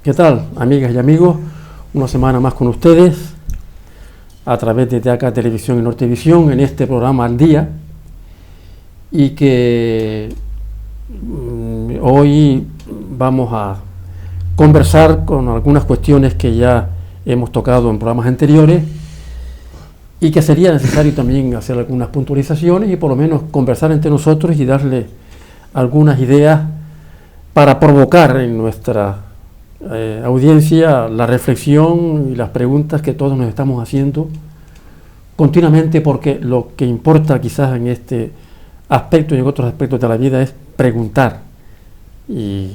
¿Qué tal, amigas y amigos? Una semana más con ustedes a través de TACA Televisión y Nortevisión en este programa Al Día, y que hoy vamos a conversar con algunas cuestiones que ya hemos tocado en programas anteriores y que sería necesario también hacer algunas puntualizaciones y por lo menos conversar entre nosotros y darle algunas ideas para provocar en nuestra audiencia la reflexión y las preguntas que todos nos estamos haciendo continuamente, porque lo que importa quizás en este aspecto y en otros aspectos de la vida es preguntar y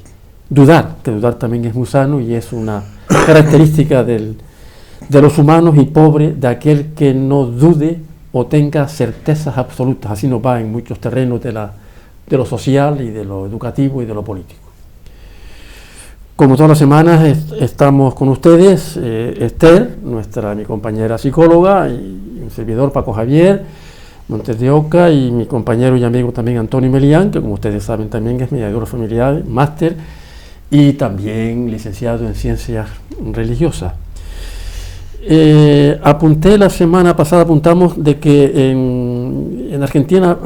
dudar, que dudar también es muy sano y es una característica de los humanos, y pobre de aquel que no dude o tenga certezas absolutas. Así nos va en muchos terrenos de lo social y de lo educativo y de lo político. Como todas las semanas estamos con ustedes, Esther, mi compañera psicóloga, y un servidor, Paco Javier Montes de Oca, y mi compañero y amigo también Antonio Melián, que como ustedes saben también es mediador familiar, máster y también licenciado en ciencias religiosas. La semana pasada apuntamos de que en Argentina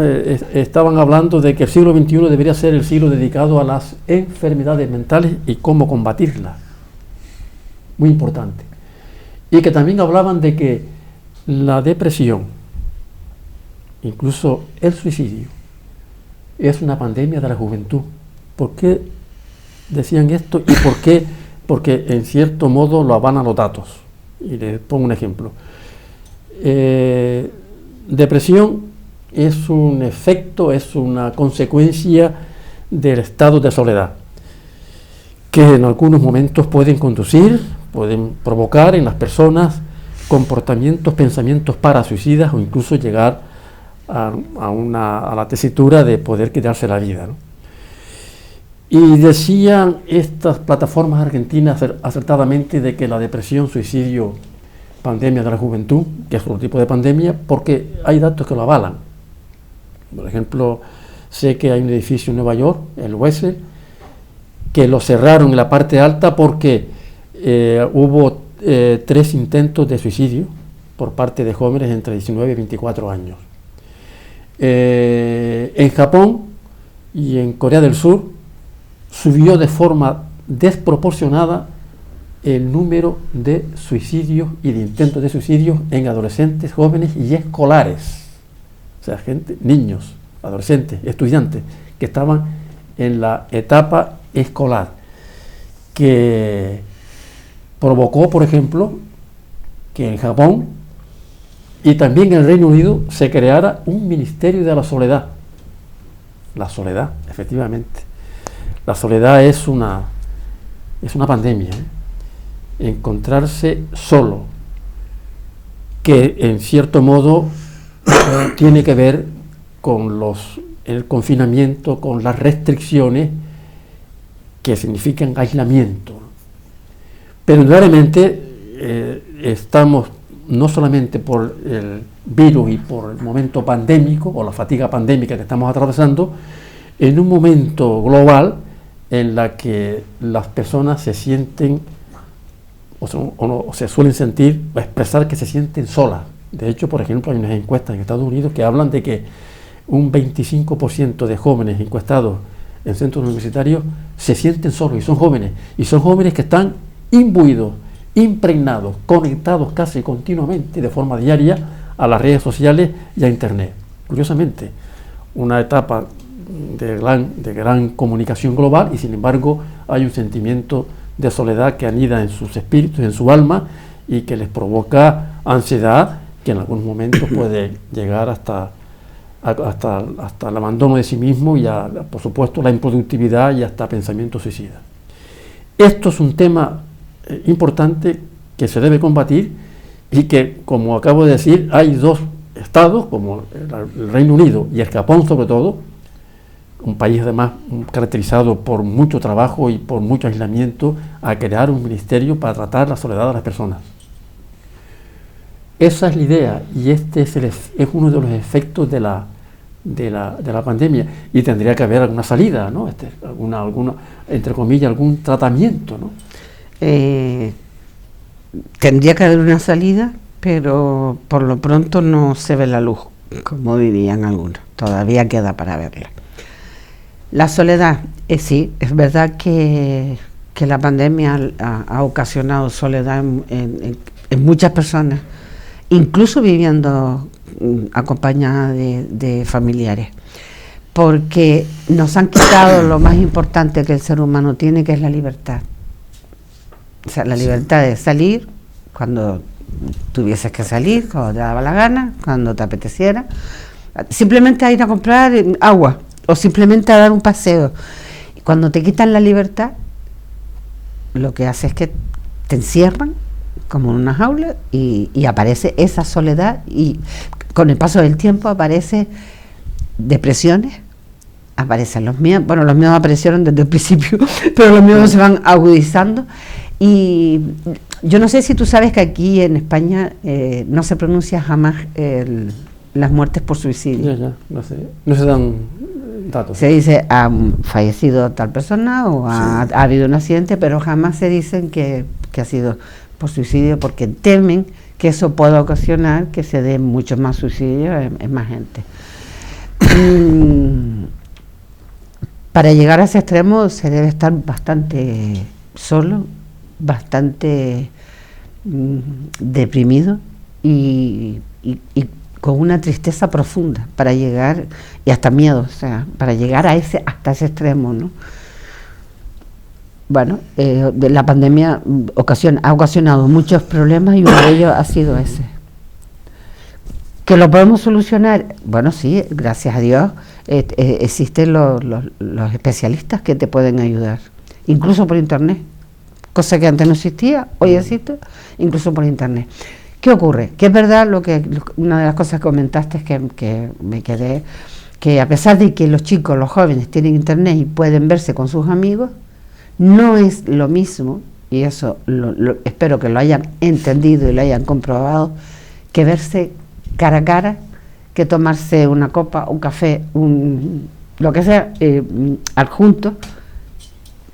estaban hablando de que el siglo XXI debería ser el siglo dedicado a las enfermedades mentales y cómo combatirlas. Muy importante. Y que también hablaban de que la depresión, incluso el suicidio, es una pandemia de la juventud. ¿Por qué decían esto y por qué? Porque en cierto modo lo avalan los datos. Y les pongo un ejemplo. Depresión es un efecto, es una consecuencia del estado de soledad, que en algunos momentos pueden provocar en las personas comportamientos, pensamientos parasuicidas o incluso llegar a la tesitura de poder quitarse la vida, ¿no? Y decían estas plataformas argentinas acertadamente de que la depresión, suicidio, pandemia de la juventud, que es otro tipo de pandemia, porque hay datos que lo avalan. Por ejemplo, sé que hay un edificio en Nueva York, el Wessel, que lo cerraron en la parte alta porque hubo 3 intentos de suicidio por parte de jóvenes entre 19 y 24 años. En Japón y en Corea del Sur subió de forma desproporcionada el número de suicidios y de intentos de suicidio en adolescentes, jóvenes y escolares. O sea, niños, adolescentes, estudiantes que estaban en la etapa escolar, que provocó, por ejemplo, que en Japón y también en el Reino Unido se creara un ministerio de la soledad. La soledad, efectivamente. La soledad es una pandemia, encontrarse solo, que en cierto modo tiene que ver con el confinamiento, con las restricciones que significan aislamiento. Pero indudablemente estamos, no solamente por el virus y por el momento pandémico o la fatiga pandémica que estamos atravesando, en un momento global en la que las personas se sienten o se suelen sentir o expresar que se sienten solas. De hecho, por ejemplo, hay unas encuestas en Estados Unidos que hablan de que un 25% de jóvenes encuestados en centros universitarios se sienten solos, y son jóvenes que están imbuidos, impregnados, conectados casi continuamente de forma diaria a las redes sociales y a internet. Curiosamente, una etapa de gran comunicación global, y sin embargo hay un sentimiento de soledad que anida en sus espíritus, en su alma, y que les provoca ansiedad que en algunos momentos puede llegar hasta el abandono de sí mismo y por supuesto la improductividad y hasta pensamientos suicidas. Esto es un tema importante que se debe combatir, y que, como acabo de decir, hay 2 estados como el Reino Unido y el Japón, sobre todo, un país además caracterizado por mucho trabajo y por mucho aislamiento, a crear un ministerio para tratar la soledad de las personas. Esa es la idea, y este es uno de los efectos de la pandemia, y tendría que haber alguna salida, ¿no? Entre comillas, algún tratamiento, ¿no? Tendría que haber una salida, pero por lo pronto no se ve la luz, como dirían algunos. Todavía queda para verla. La soledad, sí, es verdad que la pandemia ha ocasionado soledad en muchas personas, incluso viviendo acompañada de familiares, porque nos han quitado lo más importante que el ser humano tiene, que es la libertad. O sea, la libertad de salir cuando tuvieses que salir, cuando te daba la gana, cuando te apeteciera, simplemente a ir a comprar agua o simplemente a dar un paseo. Cuando te quitan la libertad, lo que hace es que te encierran como en una jaula y aparece esa soledad, y con el paso del tiempo aparecen depresiones, aparecen los miedos. Bueno, los miedos aparecieron desde el principio, pero los miedos se van agudizando. Y yo no sé si tú sabes que aquí en España no se pronuncia jamás las muertes por suicidio. Ya, no sé, no se dan datos. Se dice ha fallecido tal persona o ha habido un accidente, pero jamás se dicen que ha sido por suicidio, porque temen que eso pueda ocasionar que se den muchos más suicidios en más gente. Para llegar a ese extremo se debe estar bastante solo, bastante deprimido y con una tristeza profunda para llegar, y hasta miedo, o sea, para llegar hasta ese extremo, ¿no? Bueno, la pandemia ha ocasionado muchos problemas y uno de ellos ha sido ese. ¿Que lo podemos solucionar? Bueno, sí, gracias a Dios existen los especialistas que te pueden ayudar, incluso por internet, cosa que antes no existía, hoy existe, incluso por internet. ¿Qué ocurre? Que es verdad una de las cosas que comentaste, es que me quedé, que a pesar de que los chicos, los jóvenes tienen internet y pueden verse con sus amigos, no es lo mismo, y eso espero que lo hayan entendido y lo hayan comprobado, que verse cara a cara, que tomarse una copa, un café, lo que sea, adjunto.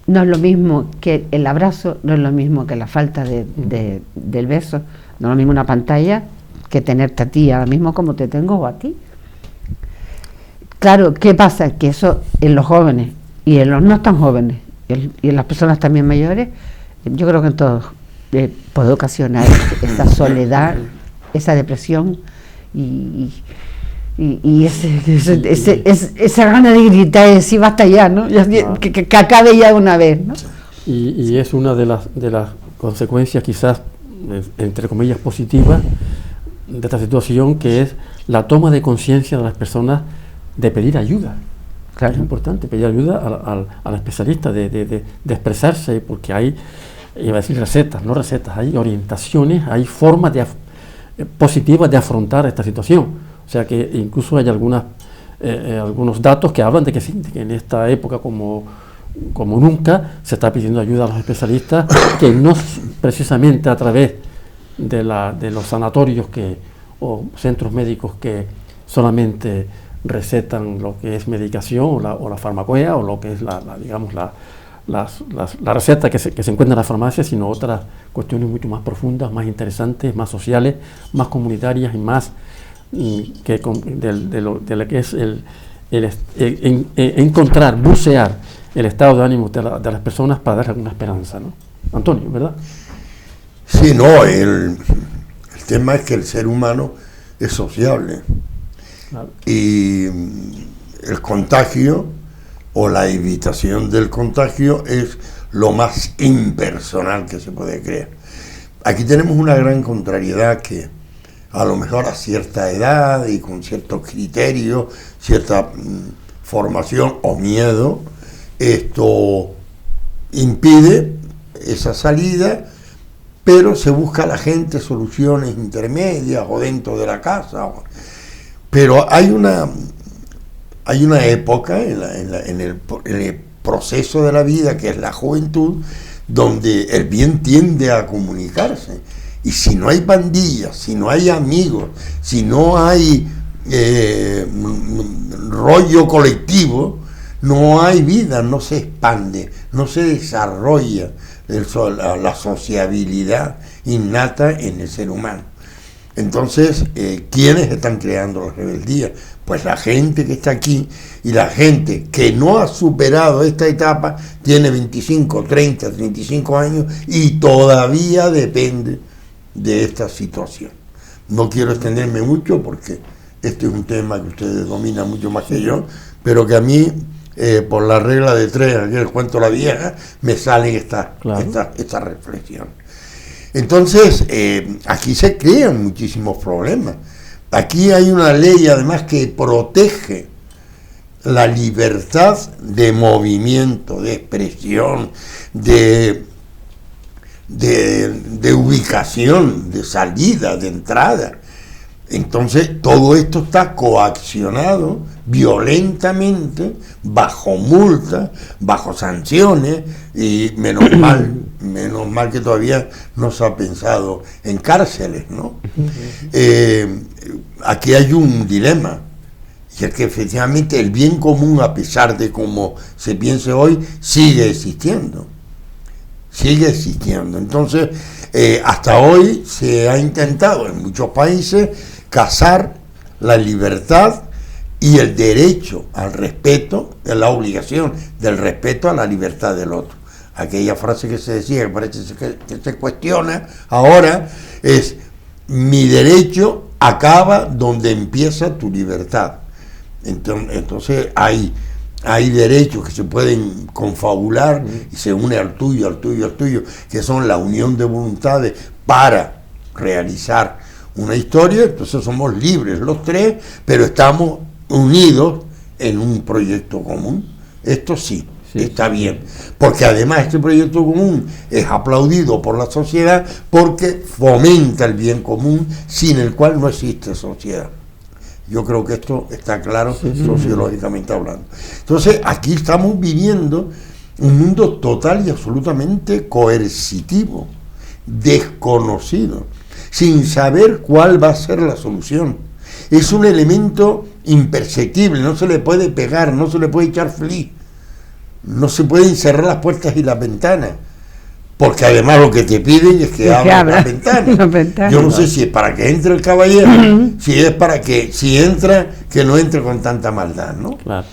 No es lo mismo que el abrazo, no es lo mismo que la falta del beso, no es lo mismo una pantalla que tenerte a ti ahora mismo como te tengo o a ti. Claro, ¿qué pasa? Que eso en los jóvenes y en los no tan jóvenes y en las personas también mayores, yo creo que en todos puede ocasionar esa soledad, esa depresión y esa gana de gritar y decir basta ya, ¿no? Que acabe ya de una vez, ¿no? Y es una de las consecuencias quizás, entre comillas, positivas de esta situación, que es la toma de conciencia de las personas de pedir ayuda. Claro. Es importante pedir ayuda al especialista, de expresarse, porque hay, iba a decir recetas, no recetas, hay orientaciones, hay formas positivas de afrontar esta situación. O sea que incluso hay algunos datos que hablan de que sí, que en esta época como nunca se está pidiendo ayuda a los especialistas, que no precisamente a través de los sanatorios o centros médicos que solamente recetan lo que es medicación o la farmacoea o lo que es la receta que se encuentra en la farmacia, sino otras cuestiones mucho más profundas, más interesantes, más sociales, más comunitarias y más de lo que es encontrar, bucear el estado de ánimo de las personas para dar alguna esperanza, ¿no? Antonio, ¿verdad? Sí, no, el tema es que el ser humano es sociable. Claro. Y el contagio o la evitación del contagio es lo más impersonal que se puede creer. Aquí tenemos una gran contrariedad, que a lo mejor a cierta edad y con ciertos criterios, cierta formación o miedo, esto impide esa salida, pero se busca a la gente soluciones intermedias o dentro de la casa. Pero hay una época en el proceso de la vida, que es la juventud, donde el bien tiende a comunicarse. Y si no hay pandillas, si no hay amigos, si no hay rollo colectivo, no hay vida, no se expande, no se desarrolla la sociabilidad innata en el ser humano. Entonces, ¿quiénes están creando la rebeldía? Pues la gente que está aquí, y la gente que no ha superado esta etapa tiene 25, 30, 35 años y todavía depende de esta situación. No quiero extenderme mucho porque este es un tema que ustedes dominan mucho más que yo, pero que a mí, por la regla de tres, aquel cuento la vieja, me salen esta reflexión. Entonces, aquí se crean muchísimos problemas. Aquí hay una ley además que protege la libertad de movimiento, de expresión, de ubicación, de salida, de entrada. Entonces todo esto está coaccionado violentamente, bajo multa, bajo sanciones, y menos mal que todavía no se ha pensado en cárceles, ¿no? Aquí hay un dilema, y es que efectivamente el bien común, a pesar de cómo se piense hoy, sigue existiendo. Entonces, hasta hoy se ha intentado en muchos países casar la libertad y el derecho al respeto, la obligación del respeto a la libertad del otro. Aquella frase que se decía, que parece que se cuestiona ahora, es: mi derecho acaba donde empieza tu libertad. Entonces hay derechos que se pueden confabular y se une al tuyo, que son la unión de voluntades para realizar una historia. Entonces somos libres los tres, pero estamos unidos en un proyecto común. Esto sí, está bien, porque además este proyecto común es aplaudido por la sociedad porque fomenta el bien común, sin el cual no existe sociedad. Yo creo que esto está claro sociológicamente hablando. Entonces, aquí estamos viviendo un mundo total y absolutamente coercitivo, desconocido, sin saber cuál va a ser la solución. Es un elemento imperceptible, no se le puede pegar, no se le puede echar flic, no se pueden cerrar las puertas y las ventanas, porque además lo que te piden es que abras las ventanas. Yo no sé si es para que entre el caballero, si es para que, si entra, que no entre con tanta maldad, ¿no? Claro.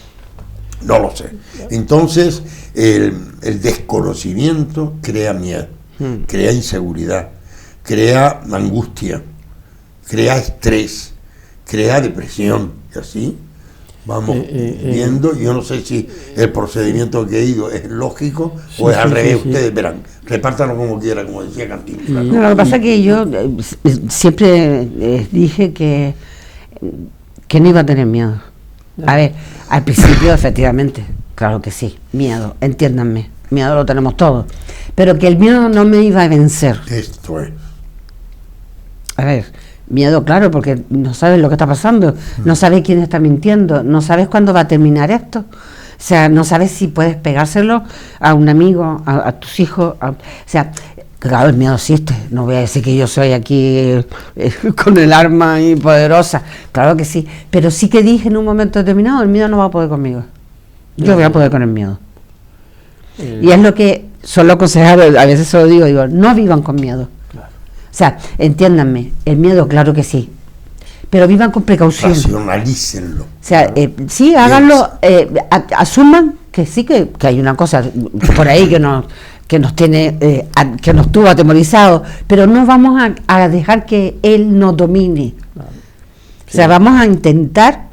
No lo sé. Entonces, el desconocimiento crea miedo, crea inseguridad, crea angustia, crea estrés, crea depresión, y así vamos viendo. Yo no sé si el procedimiento que he ido es lógico o es al revés. Ustedes verán, repártanlo como quieran, como decía Cantinflas. No, lo que pasa es que yo siempre dije que no iba a tener miedo. A ver, al principio efectivamente, claro que sí, miedo, entiéndanme, miedo lo tenemos todos, pero que el miedo no me iba a vencer. Esto es. A ver, miedo, claro, porque no sabes lo que está pasando, no sabes quién está mintiendo, no sabes cuándo va a terminar esto. O sea, no sabes si puedes pegárselo a un amigo, a tus hijos. O sea, claro, el miedo existe. No voy a decir que yo soy aquí con el arma y poderosa. Claro que sí. Pero sí que dije en un momento determinado, el miedo no va a poder conmigo. Yo voy a poder con el miedo. Y es lo que suelo aconsejar, a veces se lo digo, no vivan con miedo. O sea, entiéndanme, el miedo, claro que sí, pero vivan con precaución. Racionalícenlo. O sea, sí, háganlo, asuman que sí, que hay una cosa por ahí que nos tiene, que nos tuvo atemorizados, pero no vamos a dejar que él nos domine. Claro. Sí. O sea, vamos a intentar,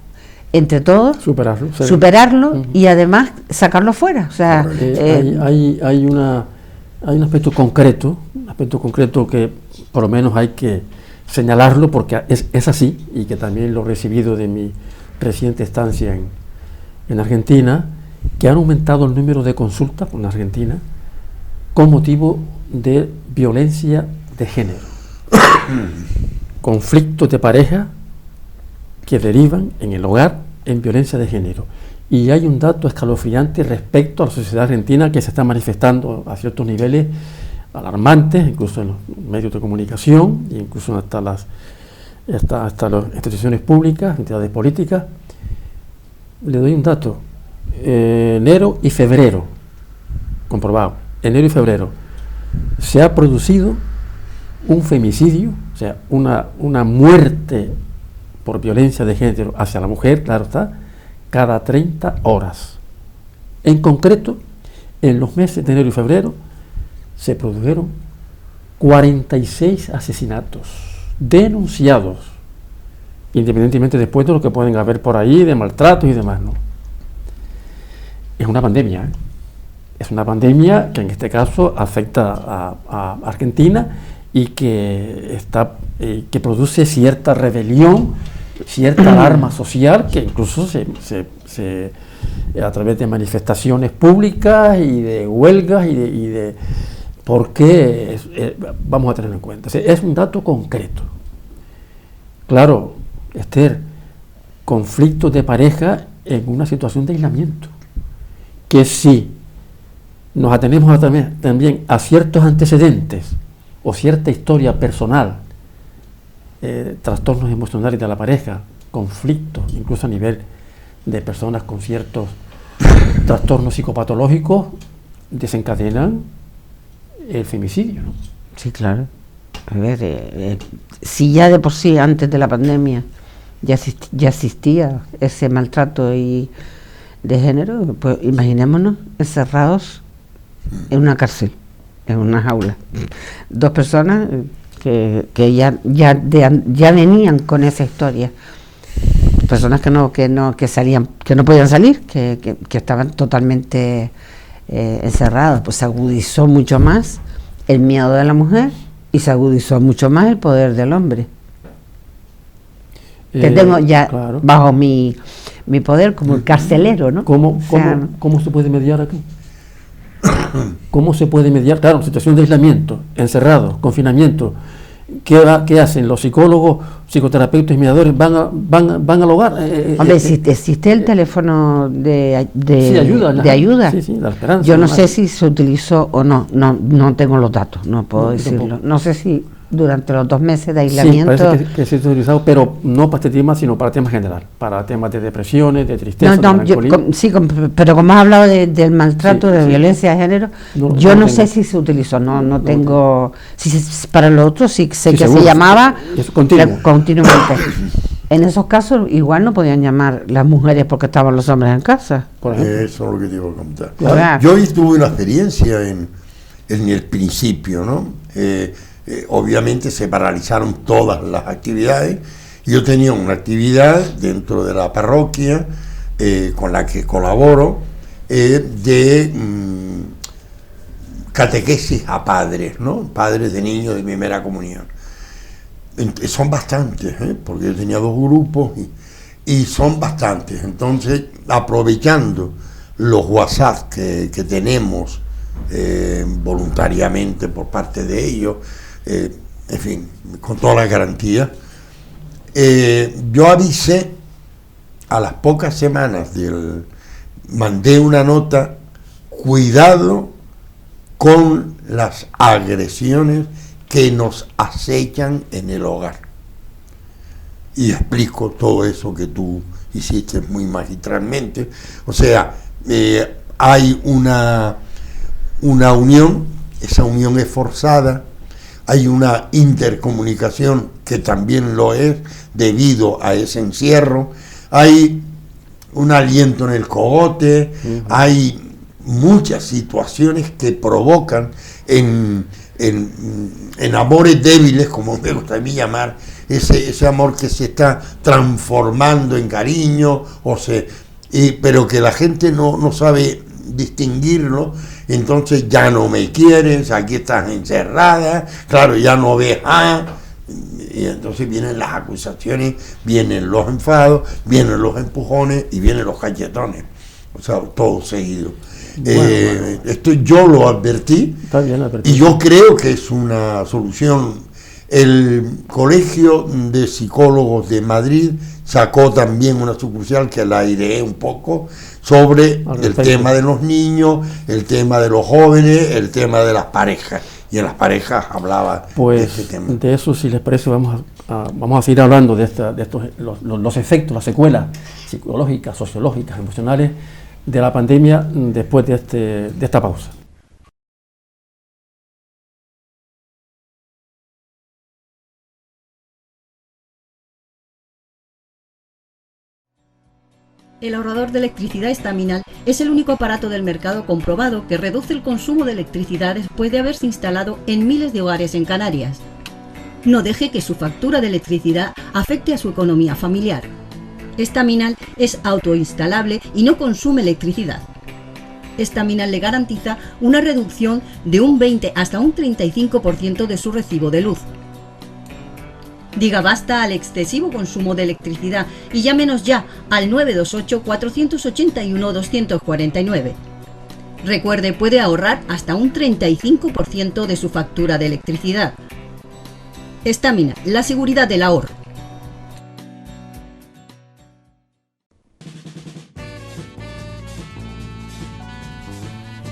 entre todos, superarlo y además sacarlo fuera. O sea, hay un aspecto concreto que por lo menos hay que señalarlo porque es así, y que también lo he recibido de mi reciente estancia en Argentina, que han aumentado el número de consultas en Argentina con motivo de violencia de género, conflictos de pareja que derivan en el hogar en violencia de género. Y hay un dato escalofriante respecto a la sociedad argentina que se está manifestando a ciertos niveles alarmantes, incluso en los medios de comunicación, e incluso hasta las instituciones públicas, entidades políticas. Le doy un dato: enero y febrero, comprobado, enero y febrero, se ha producido un femicidio, o sea, una muerte por violencia de género hacia la mujer, claro está, cada 30 horas. En concreto, en los meses de enero y febrero se produjeron 46 asesinatos denunciados, independientemente después de lo que pueden haber por ahí, de maltratos y demás, ¿no? Es una pandemia, ¿eh? Es una pandemia que en este caso afecta a Argentina y que produce cierta rebelión, cierta alarma social, que incluso a través de manifestaciones públicas y de huelgas y de porque vamos a tenerlo en cuenta. O sea, es un dato concreto. Claro, Esther, conflictos de pareja en una situación de aislamiento, que si nos atenemos también a ciertos antecedentes o cierta historia personal, trastornos emocionales de la pareja, conflictos, incluso a nivel de personas con ciertos trastornos psicopatológicos, desencadenan el femicidio, ¿no? Sí, claro. A ver, si ya de por sí antes de la pandemia ya existía ese maltrato de género, pues imaginémonos encerrados en una cárcel, en una jaula. Dos personas que ya venían con esa historia. Personas que no podían salir, que estaban totalmente encerrados. Pues se agudizó mucho más el miedo de la mujer y se agudizó mucho más el poder del hombre. Que tengo ya, claro, bajo mi poder como el carcelero, ¿no? ¿Cómo se puede mediar aquí? ¿Cómo se puede mediar? Claro, situación de aislamiento, encerrado, confinamiento. ¿Qué hacen los psicólogos, psicoterapeutas y mediadores? ¿Van al hogar? Hombre, existe el teléfono de ayuda. Sí, la esperanza. Yo no sé si se utilizó o no tengo los datos, no puedo decirlo. Tampoco. No sé si durante los 2 meses de aislamiento... Sí, parece que se ha utilizado, pero no para este tema, sino para temas general, para temas de depresiones, de tristeza, de melancolía. Pero como has hablado del maltrato, de violencia de género, yo no sé si se utilizó, no tengo... Para los otros sí sé que seguro, se llamaba continuamente. En esos casos igual no podían llamar las mujeres porque estaban los hombres en casa. Por ejemplo. Eso es lo que te iba a contar. Claro. Yo tuve una experiencia en el principio, ¿no? Obviamente se paralizaron todas las actividades. Yo tenía una actividad dentro de la parroquia con la que colaboro de catequesis a padres, ¿no? Padres de niños de primera comunión. Son bastantes, porque yo tenía 2 grupos y son bastantes. Entonces, aprovechando los WhatsApp que tenemos voluntariamente por parte de ellos, en fin, con toda la garantía, yo avisé a las pocas semanas mandé una nota: cuidado con las agresiones que nos acechan en el hogar. Y explico todo eso que tú hiciste muy magistralmente. O sea, hay una unión, esa unión es forzada, hay una intercomunicación que también lo es debido a ese encierro, hay un aliento en el cogote, hay muchas situaciones que provocan en amores débiles, como me gusta a mí llamar, ese amor que se está transformando en cariño, pero que la gente no sabe distinguirlo. Entonces ya no me quieres, aquí estás encerrada, claro, ya no ves y entonces vienen las acusaciones, vienen los enfados, vienen los empujones y vienen los cachetones, o sea, todo seguido. Bueno. Esto yo lo advertí, y yo creo que es una solución. El Colegio de Psicólogos de Madrid sacó también una sucursal que la aireé un poco sobre el tema de los niños, el tema de los jóvenes, el tema de las parejas. Y en las parejas hablaba de este tema. De eso, si les parece, vamos a seguir hablando de estos los efectos, las secuelas psicológicas, sociológicas, emocionales de la pandemia después de esta pausa. El ahorrador de electricidad estaminal es el único aparato del mercado comprobado que reduce el consumo de electricidad después de haberse instalado en miles de hogares en Canarias. No deje que su factura de electricidad afecte a su economía familiar. Estaminal es autoinstalable y no consume electricidad. Estaminal le garantiza una reducción de un 20 hasta un 35% de su recibo de luz. Diga basta al excesivo consumo de electricidad y llámenos ya al 928-481-249. Recuerde, puede ahorrar hasta un 35% de su factura de electricidad. Estamina, la seguridad del ahorro.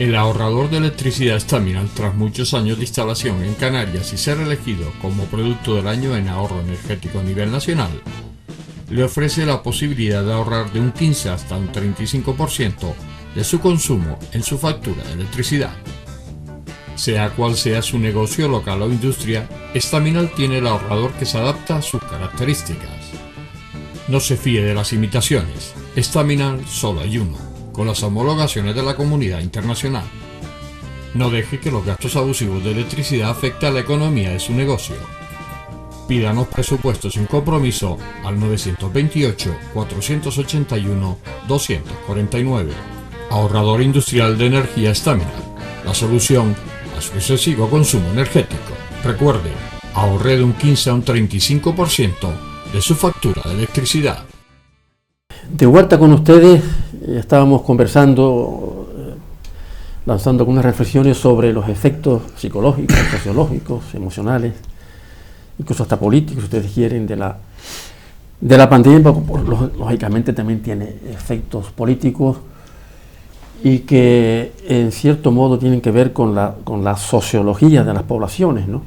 El ahorrador de electricidad Staminal, tras muchos años de instalación en Canarias y ser elegido como producto del año en ahorro energético a nivel nacional, le ofrece la posibilidad de ahorrar de un 15 hasta un 35% de su consumo en su factura de electricidad. Sea cual sea su negocio local o industria, Staminal tiene el ahorrador que se adapta a sus características. No se fíe de las imitaciones, Staminal solo hay uno, con las homologaciones de la comunidad internacional. No deje que los gastos abusivos de electricidad afecten a la economía de su negocio. Pídanos presupuestos sin compromiso al 928-481-249. Ahorrador industrial de energía Staminal, la solución a su excesivo consumo energético. Recuerde, ahorre de un 15 a un 35% de su factura de electricidad. De vuelta con ustedes, estábamos conversando, lanzando algunas reflexiones sobre los efectos psicológicos, sociológicos, emocionales, incluso hasta políticos, si ustedes quieren, de la pandemia. Lógicamente también tiene efectos políticos y que en cierto modo tienen que ver con la sociología de las poblaciones, ¿no?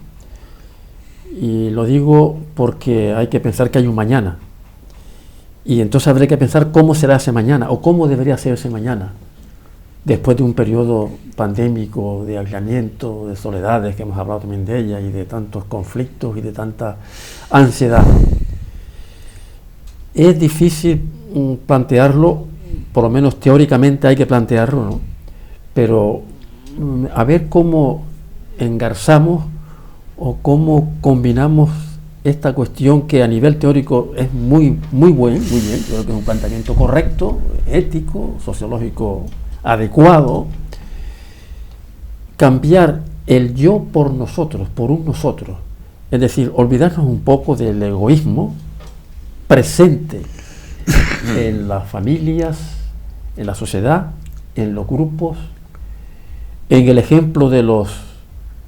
Y lo digo porque hay que pensar que hay un mañana. Y entonces habría que pensar cómo será ese mañana, o cómo debería ser ese mañana, después de un periodo pandémico de aislamiento, de soledades, que hemos hablado también de ella, y de tantos conflictos y de tanta ansiedad. Es difícil plantearlo, por lo menos teóricamente hay que plantearlo, ¿no? Pero a ver cómo engarzamos o cómo combinamos esta cuestión que a nivel teórico es muy bien, creo que es un planteamiento correcto, ético, sociológico adecuado. Cambiar el yo por nosotros, por un nosotros, es decir, olvidarnos un poco del egoísmo presente en las familias, en la sociedad, en los grupos, en el ejemplo de los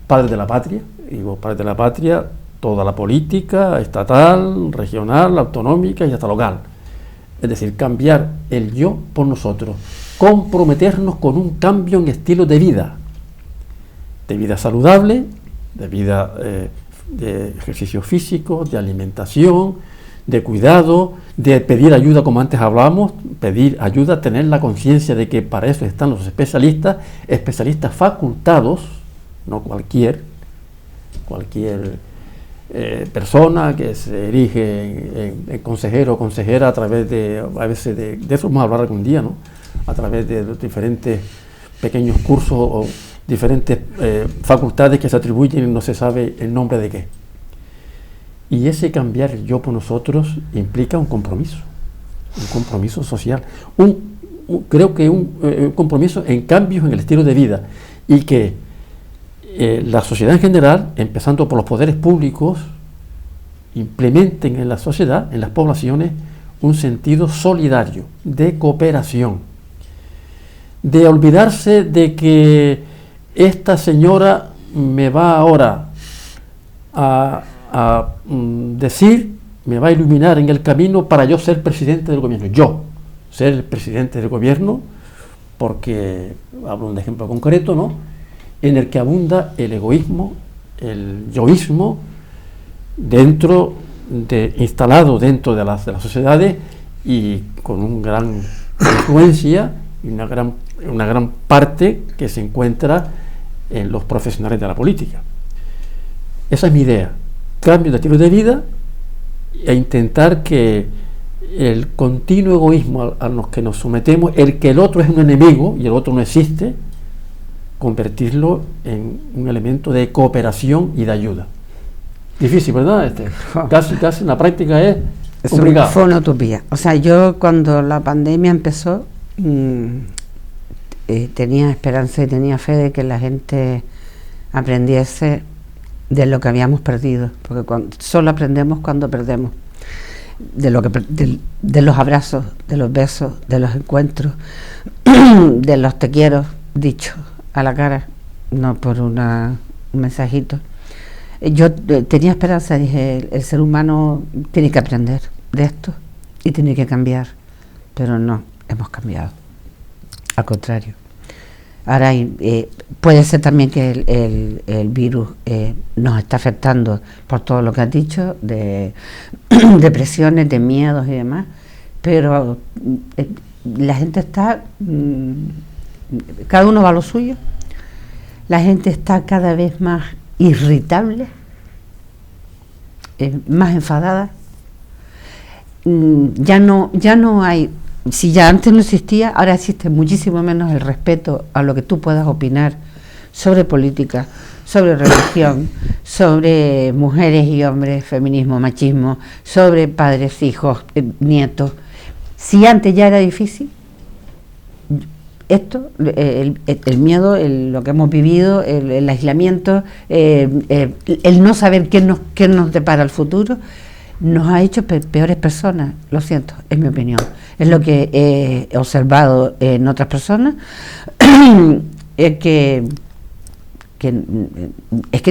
padres de la patria, y los padres de la patria, toda la política estatal, regional, autonómica y hasta local. Es decir, cambiar el yo por nosotros, comprometernos con un cambio en estilo de vida saludable, de vida de ejercicio físico, de alimentación, de cuidado, de pedir ayuda, como antes hablábamos, pedir ayuda, tener la conciencia de que para eso están los especialistas facultados, no cualquier persona que se erige en consejero o consejera a través de, a veces de eso vamos a hablar algún día, ¿no? A través de los diferentes pequeños cursos o diferentes facultades que se atribuyen y no se sabe el nombre de qué. Y ese cambiar el yo por nosotros implica un compromiso social, creo que un compromiso en cambios en el estilo de vida, y que la sociedad en general, empezando por los poderes públicos, implementen en la sociedad, en las poblaciones, un sentido solidario, de cooperación, de olvidarse de que esta señora me va ahora a decir, me va a iluminar en el camino para yo ser presidente del gobierno, yo ser el presidente del gobierno, porque hablo de un ejemplo concreto, ¿no?, en el que abunda el egoísmo, el yoísmo, instalado dentro de las sociedades, y con una gran influencia y una gran parte que se encuentra en los profesionales de la política. Esa es mi idea, cambio de estilo de vida e intentar que el continuo egoísmo a los que nos sometemos, el que el otro es un enemigo y el otro no existe, convertirlo en un elemento de cooperación y de ayuda. Difícil, ¿verdad? Casi en la práctica es complicado. Fue una utopía. O sea, yo cuando la pandemia empezó tenía esperanza y tenía fe de que la gente aprendiese de lo que habíamos perdido, porque solo aprendemos cuando perdemos, de los abrazos, de los besos, de los encuentros, de los te quiero dicho a la cara, no por un mensajito. Yo tenía esperanza, dije, el ser humano tiene que aprender de esto y tiene que cambiar, pero no, hemos cambiado, al contrario. Ahora puede ser también que el virus nos está afectando por todo lo que has dicho, de depresiones, de miedos y demás, pero la gente está, cada uno va a lo suyo, la gente está cada vez más irritable, más enfadada, ya no hay. Si ya antes no existía, ahora existe muchísimo menos el respeto a lo que tú puedas opinar sobre política, sobre religión, sobre mujeres y hombres, feminismo, machismo, sobre padres, hijos, nietos. Si antes ya era difícil, esto, el miedo, lo que hemos vivido, el aislamiento, el no saber qué nos depara el futuro, nos ha hecho peores personas, lo siento, es mi opinión. Es lo que he observado en otras personas, es que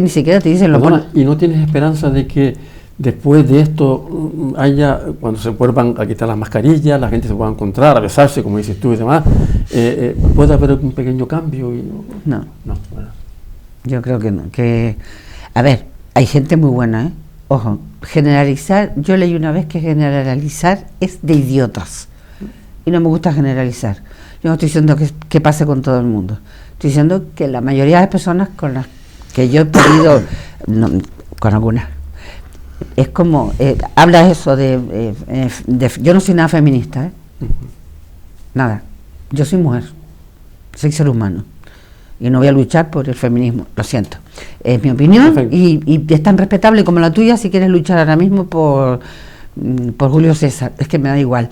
ni siquiera te dicen lo bueno. ¿Y no tienes esperanza de que después de esto haya, cuando se vuelvan a quitar las mascarillas, la gente se pueda encontrar, a besarse, como dices tú y demás, puede haber un pequeño cambio? No. Bueno. Yo creo que no. A ver, hay gente muy buena, ¿eh? Ojo, generalizar, yo leí una vez que generalizar es de idiotas. Y no me gusta generalizar. Yo no estoy diciendo que pase con todo el mundo. Estoy diciendo que la mayoría de las personas con las que yo he podido, con algunas, es como, habla eso de yo no soy nada feminista, ¿eh? Nada. Yo soy mujer, soy ser humano. Y no voy a luchar por el feminismo, lo siento. Es mi opinión y es tan respetable como la tuya si quieres luchar ahora mismo por Julio César, es que me da igual.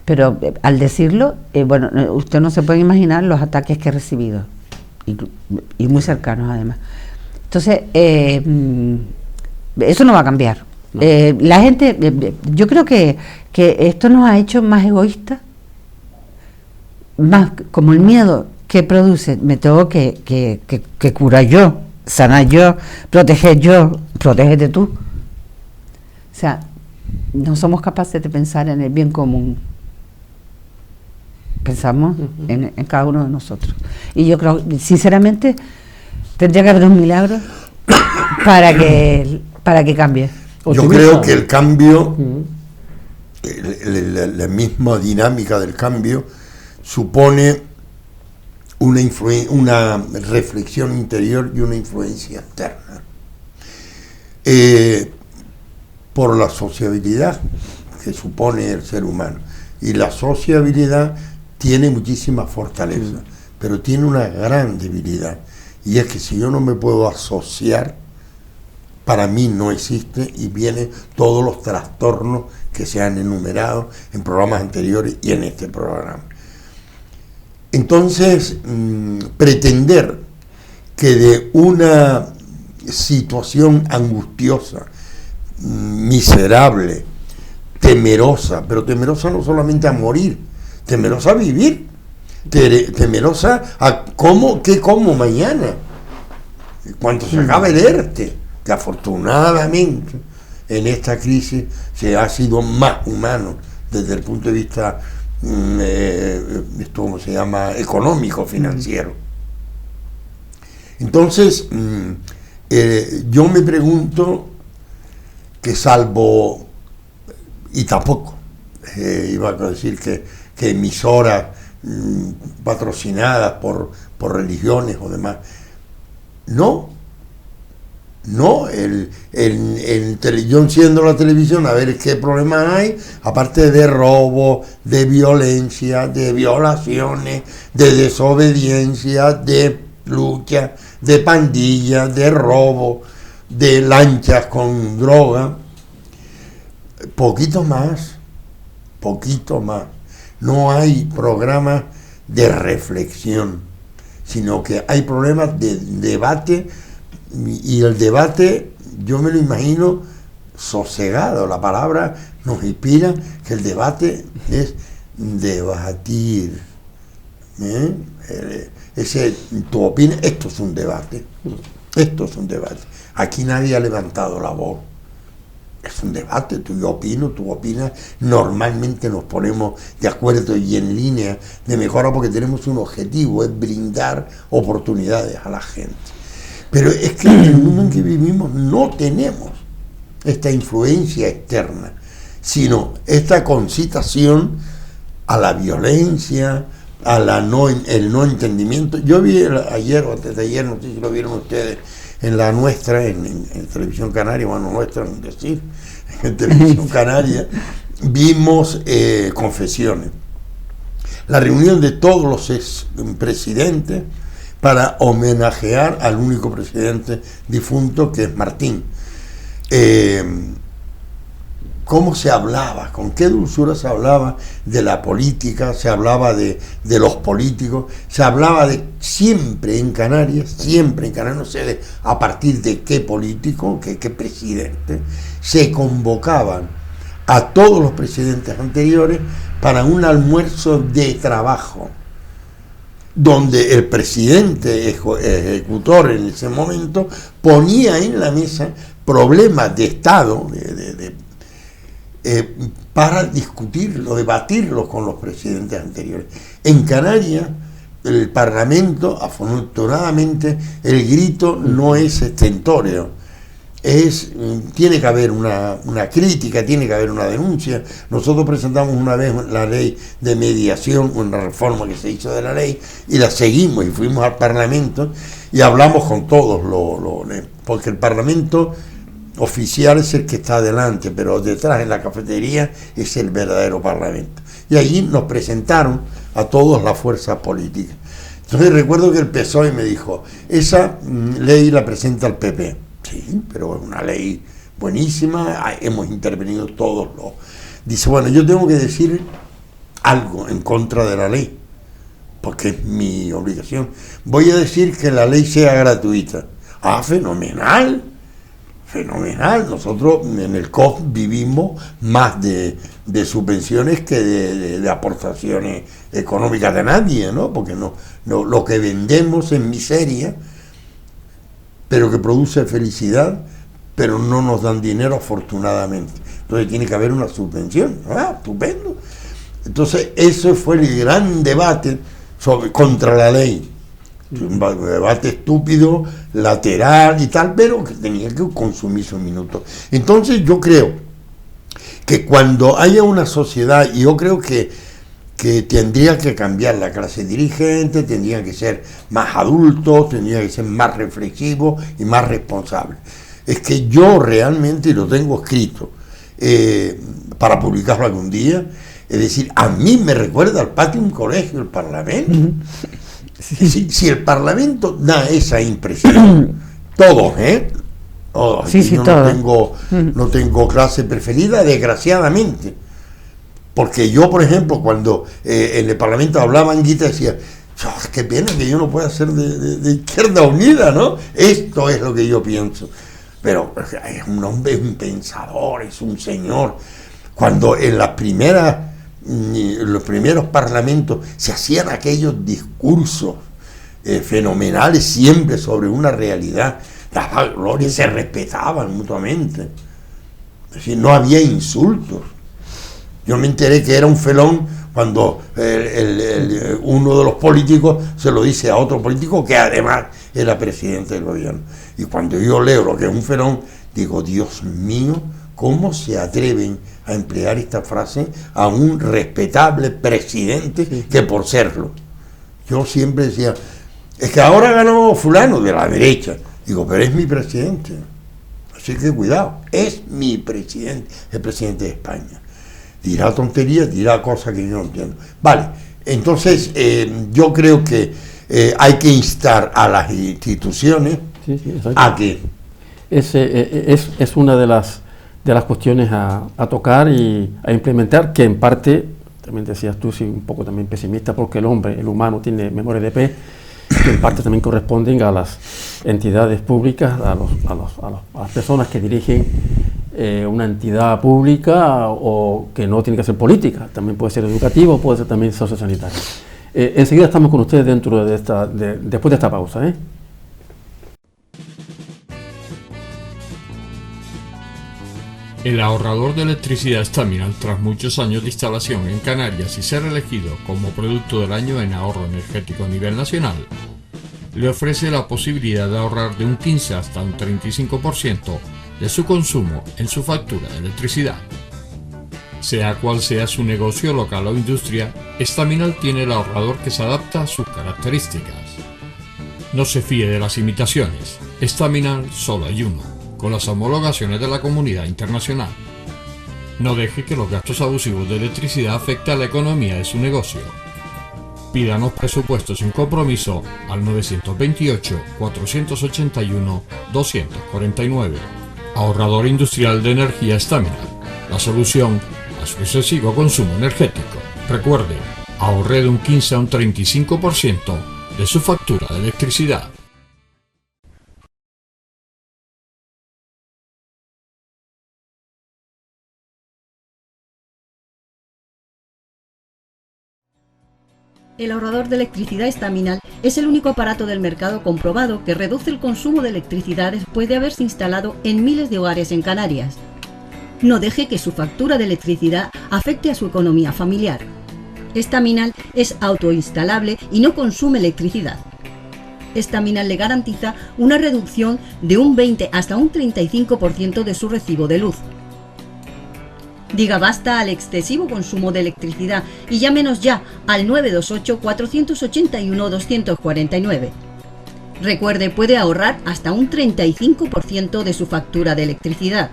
Pero al decirlo, bueno, usted no se puede imaginar los ataques que he recibido, y muy cercanos además. Entonces, eso no va a cambiar. No. La gente, yo creo que esto nos ha hecho más egoístas, más como el miedo que produce, me tengo que curar yo, sanar yo, proteger yo, protégete tú. O sea, no somos capaces de pensar en el bien común. Pensamos en cada uno de nosotros. Y yo creo, sinceramente, tendría que haber un milagro para que cambie. Yo creo que el cambio, la misma dinámica del cambio, supone una reflexión interior y una influencia externa. Por la sociabilidad que supone el ser humano. Y la sociabilidad tiene muchísima fortaleza, pero tiene una gran debilidad. Y es que si yo no me puedo asociar, para mí no existe, y vienen todos los trastornos que se han enumerado en programas anteriores y en este programa. Entonces, pretender que de una situación angustiosa, miserable, temerosa, pero temerosa no solamente a morir, temerosa a vivir, temerosa a qué como mañana, cuando se acabe el ERTE, que afortunadamente en esta crisis se ha sido más humano desde el punto de vista ¿cómo se llama? Económico, financiero. Entonces, yo me pregunto que salvo, y tampoco iba a decir que emisoras patrocinadas por religiones o demás. No, yo enciendo la televisión a ver qué problemas hay, aparte de robo, de violencia, de violaciones, de desobediencia, de lucha, de pandillas, de robo, de lanchas con droga. Poquito más. No hay programas de reflexión, sino que hay problemas de debate, y el debate yo me lo imagino sosegado. La palabra nos inspira que el debate es debatir. Tu opinión, esto es un debate. Aquí nadie ha levantado la voz. Es un debate, yo opino, tú opinas. Normalmente nos ponemos de acuerdo y en línea de mejora porque tenemos un objetivo, es brindar oportunidades a la gente. Pero es que en el mundo en que vivimos no tenemos esta influencia externa, sino esta concitación a la violencia, el no entendimiento. Yo vi ayer o antes de ayer, no sé si lo vieron ustedes, en la nuestra, en Televisión Canaria, bueno, nuestra, es decir, en Televisión Canaria, vimos confesiones. La reunión de todos los expresidentes para homenajear al único presidente difunto, que es Martín. Cómo se hablaba, con qué dulzura se hablaba de la política, se hablaba de los políticos, se hablaba de siempre en Canarias, no sé a partir de qué político, qué presidente, se convocaban a todos los presidentes anteriores para un almuerzo de trabajo, donde el presidente ejecutor en ese momento ponía en la mesa problemas de Estado, para discutirlo, debatirlo con los presidentes anteriores. En Canarias, el Parlamento, afortunadamente, el grito no es estentórea. Tiene que haber una crítica, tiene que haber una denuncia. Nosotros presentamos una vez la ley de mediación, una reforma que se hizo de la ley, y la seguimos y fuimos al Parlamento y hablamos con todos, porque el Parlamento oficial es el que está adelante, pero detrás en la cafetería es el verdadero Parlamento. Y allí nos presentaron a todas las fuerzas políticas. Entonces recuerdo que el PSOE me dijo, esa ley la presenta el PP. Sí, pero es una ley buenísima, hemos intervenido todos los... Dice, bueno, yo tengo que decir algo en contra de la ley, porque es mi obligación. Voy a decir que la ley sea gratuita. Ah, fenomenal. Nosotros en el COF vivimos más de subvenciones que de aportaciones económicas de nadie, ¿no? Porque no, lo que vendemos es miseria, pero que produce felicidad, pero no nos dan dinero, afortunadamente. Entonces tiene que haber una subvención. Estupendo. Entonces eso fue el gran debate contra la ley. Un debate estúpido, lateral y tal, pero que tenía que consumir sus minutos. Entonces yo creo que cuando haya una sociedad, y yo creo que tendría que cambiar la clase dirigente, tendrían que ser más adultos, tendrían que ser más reflexivos y más responsables. Es que yo realmente, y lo tengo escrito para publicarlo algún día, es decir, a mí me recuerda al patio de un colegio, el Parlamento. Sí. Si el Parlamento da esa impresión, todos, todos. Sí, yo todo. No tengo clase preferida, desgraciadamente, porque yo, por ejemplo, cuando en el Parlamento hablaba Anguita, decía, qué pena que yo no pueda ser de Izquierda Unida, ¿no? Esto es lo que yo pienso. Pero es un hombre, es un pensador, es un señor. Cuando en los primeros parlamentos se hacían aquellos discursos fenomenales siempre sobre una realidad, daban gloria, se respetaban mutuamente. Es decir, no había insultos. Yo me enteré que era un felón cuando uno de los políticos se lo dice a otro político que además era presidente del gobierno. Y cuando yo leo lo que es un felón, digo, Dios mío, ¿Cómo se atreven a emplear esta frase a un respetable presidente que por serlo? Yo siempre decía, es que ahora ganó fulano de la derecha. Digo, pero es mi presidente. Así que cuidado, es mi presidente, el presidente de España. Dirá tonterías, dirá cosas que yo no entiendo. Vale, entonces yo creo que hay que instar a las instituciones a que... Es una de las cuestiones a tocar y a implementar, que en parte, también decías tú, sí, un poco también pesimista, porque el humano tiene memoria de pez, que en parte también corresponden a las entidades públicas, a las personas que dirigen una entidad pública o que no tiene que ser política, también puede ser educativo, puede ser también sociosanitario. Enseguida estamos con ustedes dentro de después de esta pausa, El ahorrador de electricidad Staminal, tras muchos años de instalación en Canarias y ser elegido como producto del año en ahorro energético a nivel nacional, le ofrece la posibilidad de ahorrar de un 15 hasta un 35% de su consumo en su factura de electricidad. Sea cual sea su negocio local o industria, Staminal tiene el ahorrador que se adapta a sus características. No se fíe de las imitaciones, Staminal solo hay uno, con las homologaciones de la comunidad internacional. No deje que los gastos abusivos de electricidad afecten a la economía de su negocio. Pídanos presupuestos sin compromiso al 928-481-249. Ahorrador industrial de energía Staminal, la solución a su excesivo consumo energético. Recuerde, ahorre de un 15 a un 35% de su factura de electricidad. El ahorrador de electricidad Staminal es el único aparato del mercado comprobado que reduce el consumo de electricidad después de haberse instalado en miles de hogares en Canarias. No deje que su factura de electricidad afecte a su economía familiar. Staminal es autoinstalable y no consume electricidad. Staminal le garantiza una reducción de un 20 hasta un 35% de su recibo de luz. Diga basta al excesivo consumo de electricidad y llámenos ya al 928-481-249. Recuerde, puede ahorrar hasta un 35% de su factura de electricidad.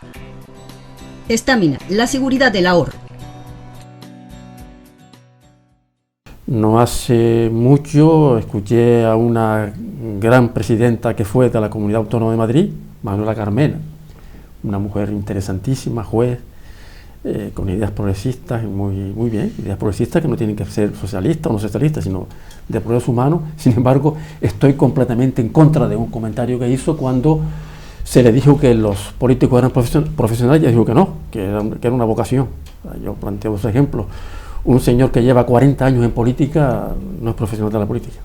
Staminal, la seguridad del ahorro. No hace mucho escuché a una gran presidenta que fue de la Comunidad Autónoma de Madrid, Manuela Carmena, una mujer interesantísima, juez, con ideas progresistas, muy bien, ideas progresistas que no tienen que ser socialistas o no socialistas, sino de progreso humano. Sin embargo, estoy completamente en contra de un comentario que hizo cuando se le dijo que los políticos eran profesionales, y dijo que no, que era una vocación. Yo planteo dos ejemplos. Un señor que lleva 40 años en política no es profesional de la política.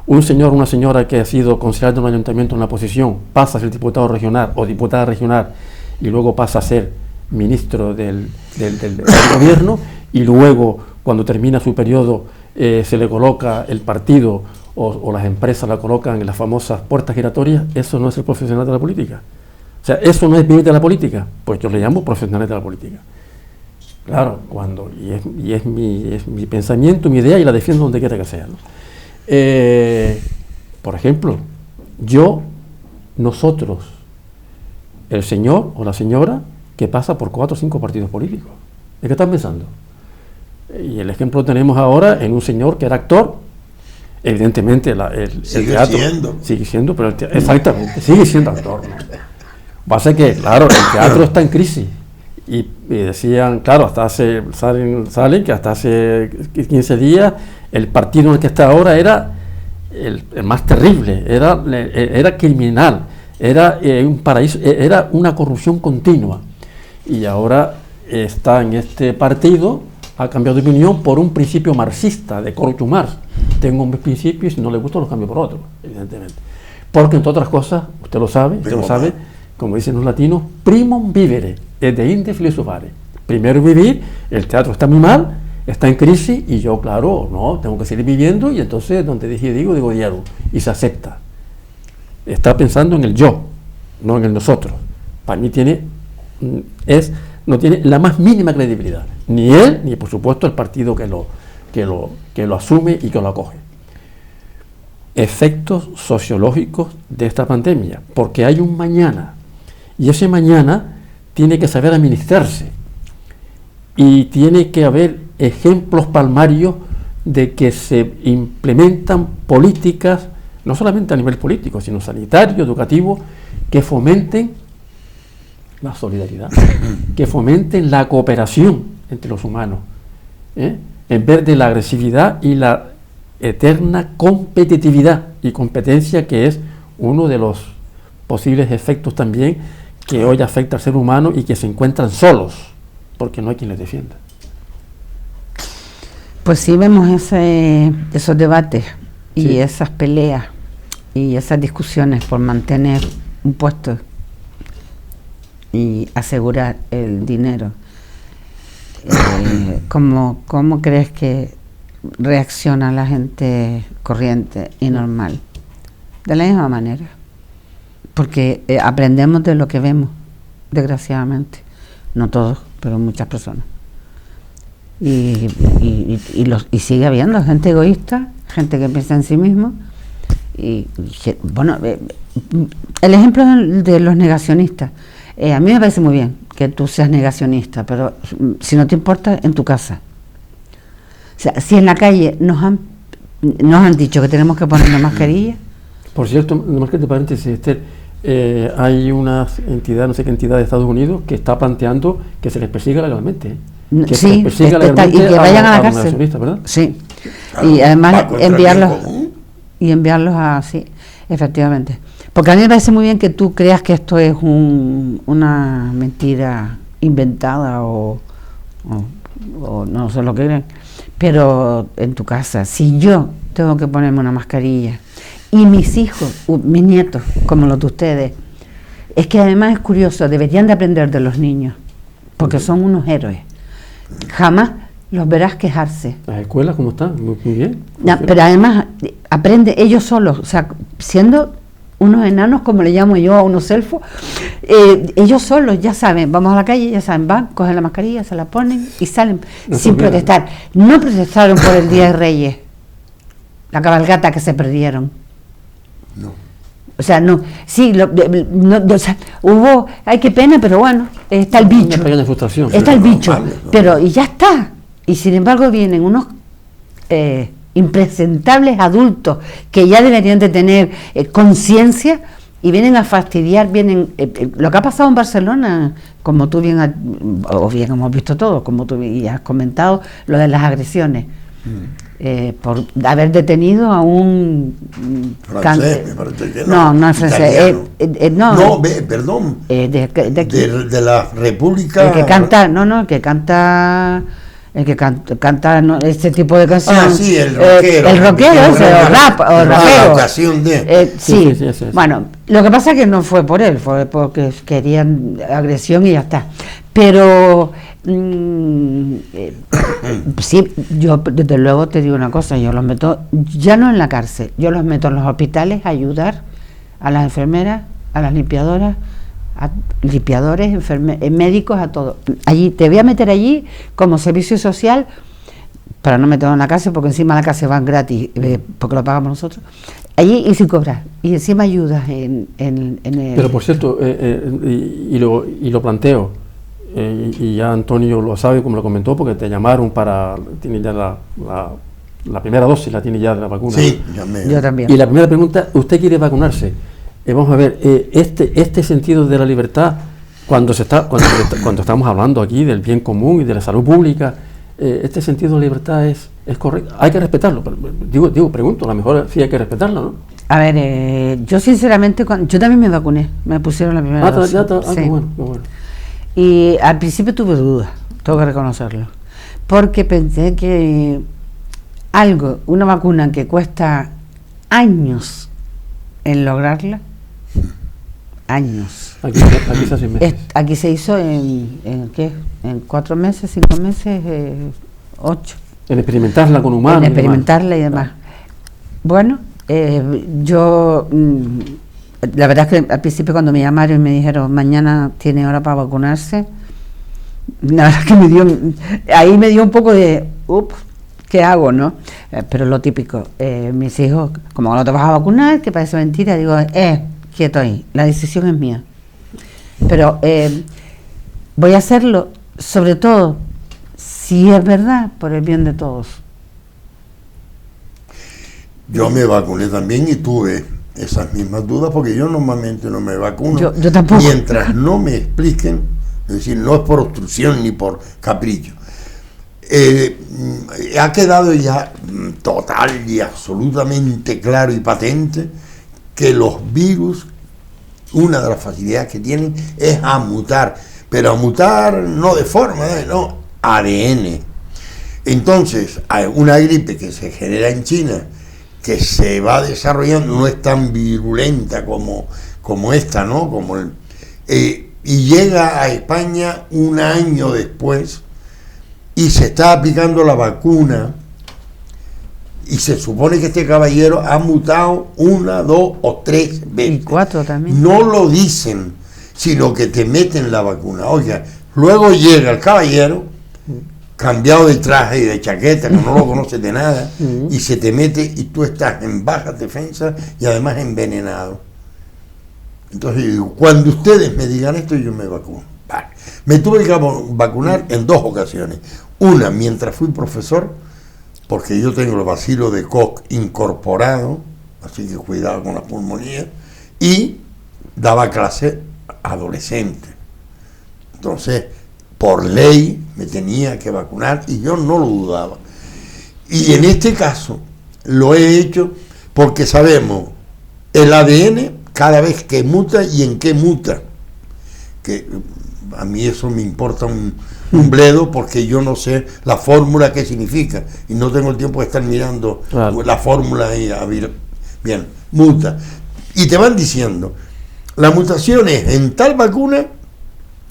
Un señor o una señora que ha sido concejal de un ayuntamiento en una posición, pasa a ser diputado regional o diputada regional y luego pasa a ser ministro del gobierno, y luego cuando termina su periodo se le coloca el partido o las empresas la colocan en las famosas puertas giratorias. Eso no es el profesional de la política. O sea, eso no es vivir de la política. Pues yo le llamo profesionales de la política. Claro, y es mi pensamiento, mi idea, y la defiendo donde quiera que sea, ¿no? Por ejemplo, nosotros, el señor o la señora que pasa por 4 o 5 partidos políticos. ¿De qué están pensando? Y el ejemplo tenemos ahora en un señor que era actor. Evidentemente el teatro sigue siendo, pero exactamente, sigue siendo actor, ¿no? Pasa que, claro, el teatro está en crisis. Y decían, claro, salen que hasta hace 15 días el partido en el que está ahora era el más terrible, era criminal, era un paraíso, era una corrupción continua. Y ahora está en este partido, ha cambiado de opinión por un principio marxista, de corruptum Marx. Tengo mis principios y si no le gusta los cambio por otros, evidentemente. Porque, entre otras cosas, usted lo sabe, como dicen los latinos, primum vivere, et deinde filosofare. Primero vivir, el teatro está muy mal, está en crisis, y yo, claro, no, tengo que seguir viviendo, y entonces donde digo diario, y se acepta. Está pensando en el yo, no en el nosotros. Para mí tiene no tiene la más mínima credibilidad, ni él, ni por supuesto el partido que lo asume y que lo acoge. Efectos sociológicos de esta pandemia, porque hay un mañana, y ese mañana tiene que saber administrarse, y tiene que haber ejemplos palmarios de que se implementan políticas, no solamente a nivel político, sino sanitario, educativo, que fomenten la solidaridad, que fomenten la cooperación entre los humanos, en vez de la agresividad y la eterna competitividad y competencia, que es uno de los posibles efectos también que hoy afecta al ser humano y que se encuentran solos, porque no hay quien les defienda. Pues sí, vemos esos debates y esas peleas y esas discusiones por mantener un puesto y asegurar el dinero. ¿Cómo crees que reacciona la gente corriente y normal? De la misma manera, porque aprendemos de lo que vemos, desgraciadamente, no todos, pero muchas personas, y sigue habiendo gente egoísta, gente que piensa en sí mismo, bueno, el ejemplo de los negacionistas, a mí me parece muy bien que tú seas negacionista, pero si no te importa, en tu casa. O sea, si en la calle nos han dicho que tenemos que ponernos mascarilla. Por cierto, nomás que te paréntesis, Esther, hay una entidad, no sé qué entidad de Estados Unidos, que está planteando que se les persiga legalmente. Que sí, se les persiga legalmente y que vayan a la cárcel. negacionistas, ¿verdad? Sí. Y además enviarlos a... Sí, efectivamente. Porque a mí me parece muy bien que tú creas que esto es una mentira inventada o no sé lo que creen. Pero en tu casa, si yo tengo que ponerme una mascarilla y mis hijos, mis nietos, como los de ustedes, es que además es curioso, deberían de aprender de los niños, porque son unos héroes. Jamás los verás quejarse. ¿Las escuelas cómo están? Muy bien. Pero además aprende ellos solos, o sea, siendo unos enanos, como le llamo yo a unos elfos, ellos solos ya saben, vamos a la calle, ya saben, van, cogen la mascarilla, se la ponen y salen sin protestar. No protestaron por el Día de Reyes, la cabalgata que se perdieron. No. O sea, no, sí, o sea, hubo, ay, qué pena, pero bueno, está el bicho. Una pequeña frustración. Está el bicho, normal, ¿no? pero y ya está. Y sin embargo vienen unos impresentables adultos que ya deberían de tener conciencia y vienen a fastidiar, lo que ha pasado en Barcelona, como tú bien hemos visto todos, como tú bien has comentado, lo de las agresiones. Por haber detenido a un francés, me parece que no es francés, perdón, de la República, el que canta, este tipo de canciones. Sí, el rockero. El rockero, o rapero. La ocasión de... Sí. Bueno, lo que pasa es que no fue por él, fue porque querían agresión y ya está. Pero sí, yo desde luego te digo una cosa, yo los meto, ya no en la cárcel, yo los meto en los hospitales a ayudar a las enfermeras, a las limpiadoras, a limpiadores, médicos, a todos. Allí, te voy a meter allí como servicio social, para no meterlo en la cárcel, porque encima la cárcel van gratis, porque lo pagamos nosotros, allí y sin cobrar, y encima ayudas en el... Pero por cierto, y lo planteo, y ya Antonio lo sabe, como lo comentó, porque te llamaron tiene ya la primera dosis, la tiene ya de la vacuna. Sí, yo también. Y la primera pregunta, ¿usted quiere vacunarse? Vamos a ver, este sentido de la libertad, cuando estamos hablando aquí del bien común y de la salud pública, este sentido de libertad es correcto, hay que respetarlo. Pregunto, a lo mejor sí hay que respetarlo, ¿no? A ver, yo sinceramente, yo también me vacuné, me pusieron la primera dosis. Sí. Bueno. Y al principio tuve dudas, tengo que reconocerlo, porque pensé que una vacuna que cuesta años en lograrla, años. Aquí se hace meses. Aquí se hizo en 4 meses, 5 meses, 8. En experimentarla con humanos. En experimentarla y demás. Bueno, yo la verdad es que al principio cuando me llamaron y me dijeron mañana tiene hora para vacunarse, la verdad es que ahí me dio un poco de, ¿qué hago, no? Pero lo típico, mis hijos, como no te vas a vacunar, que parece mentira, digo, quieto ahí, la decisión es mía. Pero voy a hacerlo, sobre todo, si es verdad, por el bien de todos. Yo me vacuné también y tuve esas mismas dudas porque yo normalmente no me vacuno. Yo tampoco. Mientras no me expliquen, es decir, no es por obstrucción ni por capricho. Ha quedado ya total y absolutamente claro y patente que los virus, una de las facilidades que tienen es a mutar, pero a mutar no de forma, no, ADN. Entonces, una gripe que se genera en China, que se va desarrollando, no es tan virulenta como esta, ¿no? Y llega a España un año después y se está aplicando la vacuna y se supone que este caballero ha mutado 1, 2 o 3 veces. Y 4 también. No lo dicen, sino que te meten la vacuna. Oiga, luego llega el caballero cambiado de traje y de chaqueta, que no lo conoces de nada, y se te mete y tú estás en baja defensa y además envenenado. Entonces yo digo, cuando ustedes me digan esto, yo me vacuno. Vale. Me tuve que vacunar en 2 ocasiones. Una, mientras fui profesor, porque yo tengo el bacilo de Koch incorporado, así que cuidado con la pulmonía, y daba clase adolescente. Entonces, por ley me tenía que vacunar y yo no lo dudaba. Y en este caso lo he hecho porque sabemos el ADN cada vez que muta y en qué muta. Que a mí eso me importa un bledo porque yo no sé la fórmula qué significa y no tengo el tiempo de estar mirando la fórmula y bien, muta. Y te van diciendo, la mutación es en tal vacuna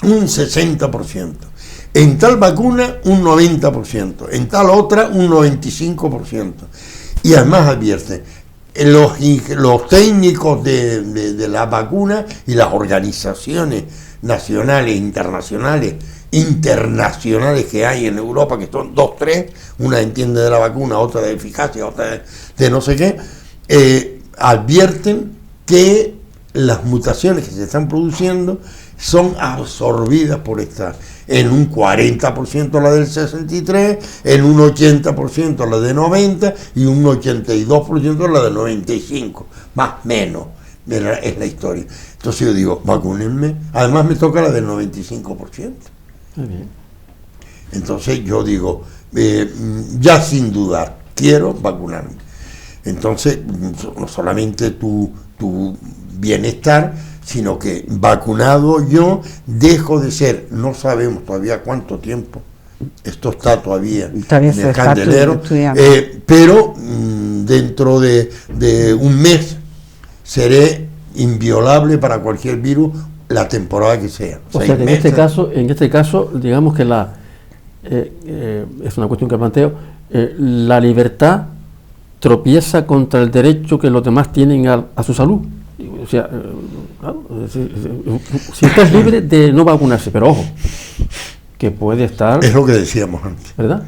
un 60%, en tal vacuna un 90%, en tal otra un 95%. Y además advierte, los técnicos de la vacuna y las organizaciones nacionales, internacionales que hay en Europa, que son 2, 3, una entiende de la vacuna, otra de eficacia, otra de no sé qué, advierten que las mutaciones que se están produciendo son absorbidas por esta, en un 40% la del 63, en un 80% la de 90 y un 82% la de 95, más o menos, es la historia. Entonces yo digo, vacúnenme, además me toca la del 95%. Muy bien. Entonces yo digo, ya sin dudar, quiero vacunarme. Entonces, no solamente tu bienestar, sino que vacunado yo dejo de ser, no sabemos todavía cuánto tiempo, esto está todavía en el candelero, pero dentro de un mes seré inviolable para cualquier virus la temporada que sea. O sea que en este caso, digamos que es una cuestión que planteo, la libertad tropieza contra el derecho que los demás tienen a su salud. O sea, claro, si usted es libre de no vacunarse, pero ojo, que puede estar... Es lo que decíamos antes. ¿Verdad?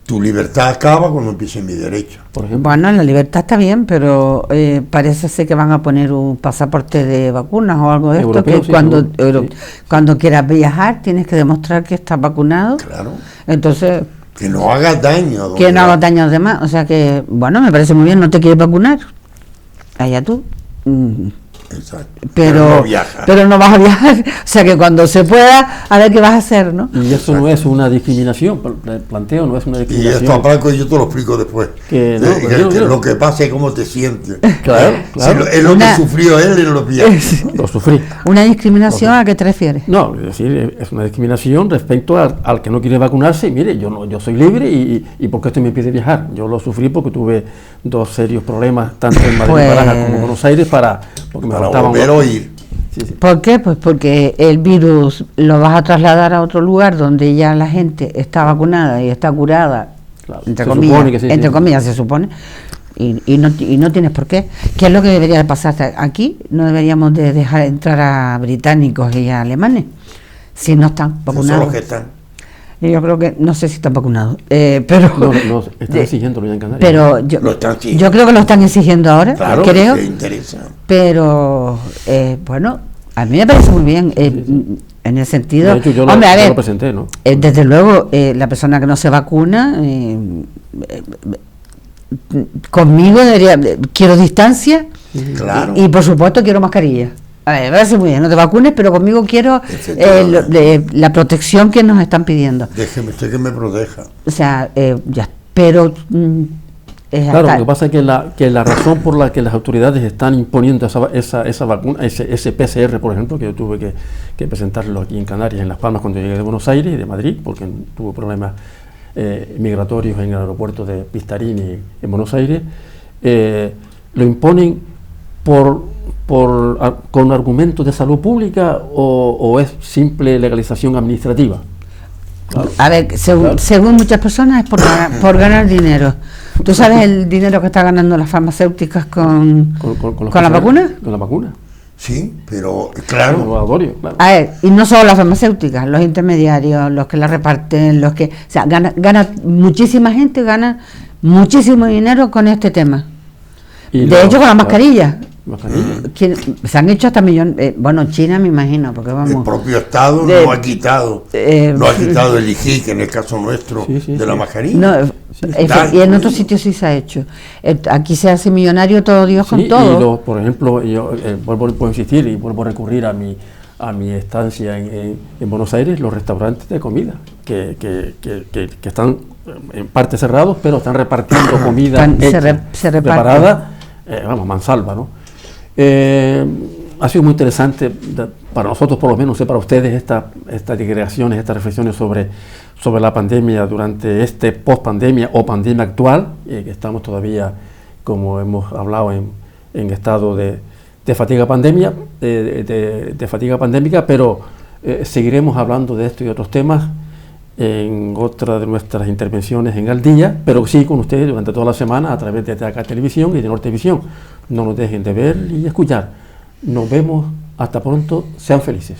Tu libertad acaba cuando empiece mi derecho. Por ejemplo. Bueno, la libertad está bien, pero parece ser que van a poner un pasaporte de vacunas o algo de europeo, esto, que cuando quieras viajar tienes que demostrar que estás vacunado. Claro. Entonces... Que no hagas daño. Que no hagas daño a los demás. O sea que, bueno, me parece muy bien, no te quieres vacunar. Allá tú. Exacto. Pero no vas a viajar. O sea que cuando se pueda, a ver qué vas a hacer, ¿no? Y eso no es una discriminación, el planteo no es una discriminación. Y esto, Paco, yo te lo explico después. Lo que pasa es cómo te sientes. Claro. Es lo que sufrió él en los viajes. Lo sufrí. ¿Una discriminación a qué te refieres? No, es decir, es una discriminación respecto al que no quiere vacunarse. Mire, yo soy libre y ¿por qué usted me impide viajar? Yo lo sufrí porque tuve 2 serios problemas, tanto en Madrid, Barajas como en Buenos Aires, porque me para volver a oír. Sí. ¿Por qué? Pues porque el virus lo vas a trasladar a otro lugar donde ya la gente está vacunada y está curada, Claro, entre comillas, se supone, y no tienes por qué. ¿Qué es lo que debería de pasar aquí? No deberíamos de dejar entrar a británicos y a alemanes si no están vacunados. Son los que están. Yo creo que, no sé si están vacunados, pero... No, están exigiéndolo ya en Canarias. Pero yo creo que lo están exigiendo ahora, claro, creo. que interesa. Pero, bueno, a mí me parece muy bien, en el sentido... De hecho, yo hombre, lo presenté, ¿no? Desde luego, la persona que no se vacuna, conmigo quiero distancia, Claro. y por supuesto quiero mascarilla. A ver, me parece muy bien, no te vacunes, pero conmigo quiero la protección que nos están pidiendo. Déjeme usted que me proteja. O sea, ya, pero... Claro, lo que pasa es que la razón por la que las autoridades están imponiendo esa vacuna, ese PCR, por ejemplo, que yo tuve que presentarlo aquí en Canarias, en Las Palmas, cuando llegué de Buenos Aires y de Madrid, porque tuve problemas migratorios en el aeropuerto de Pistarini en Buenos Aires, lo imponen con argumentos de salud pública o es simple legalización administrativa. Claro. A ver, según muchas personas es por ganar dinero. ¿Tú sabes el dinero que están ganando las farmacéuticas con la vacuna? Con la vacuna. Sí, pero claro. Claro. A ver, y no solo las farmacéuticas, los intermediarios, los que la reparten, o sea, gana muchísima gente, gana muchísimo dinero con este tema. De hecho, con las mascarillas. Se han hecho hasta millones, bueno, China me imagino, porque vamos... El propio Estado no ha quitado el IGI, que en el caso nuestro, de la mascarilla. No, y en otros sitios sí se ha hecho. Aquí se hace millonario todo Dios con todo. Y por ejemplo, yo vuelvo a insistir y vuelvo a recurrir a mi estancia en Buenos Aires, los restaurantes de comida, que están en parte cerrados, pero están repartiendo comida preparada, mansalva, ¿no? Ha sido muy interesante para nosotros, por lo menos, para ustedes, estas digregaciones, estas reflexiones sobre la pandemia durante este post-pandemia o pandemia actual, que estamos todavía, como hemos hablado, en estado de fatiga pandémica, pero seguiremos hablando de esto y otros temas en otra de nuestras intervenciones en Al Día, pero sí con ustedes durante toda la semana a través de TACA Televisión y de Nortevisión. No nos dejen de ver y escuchar. Nos vemos, hasta pronto, sean felices.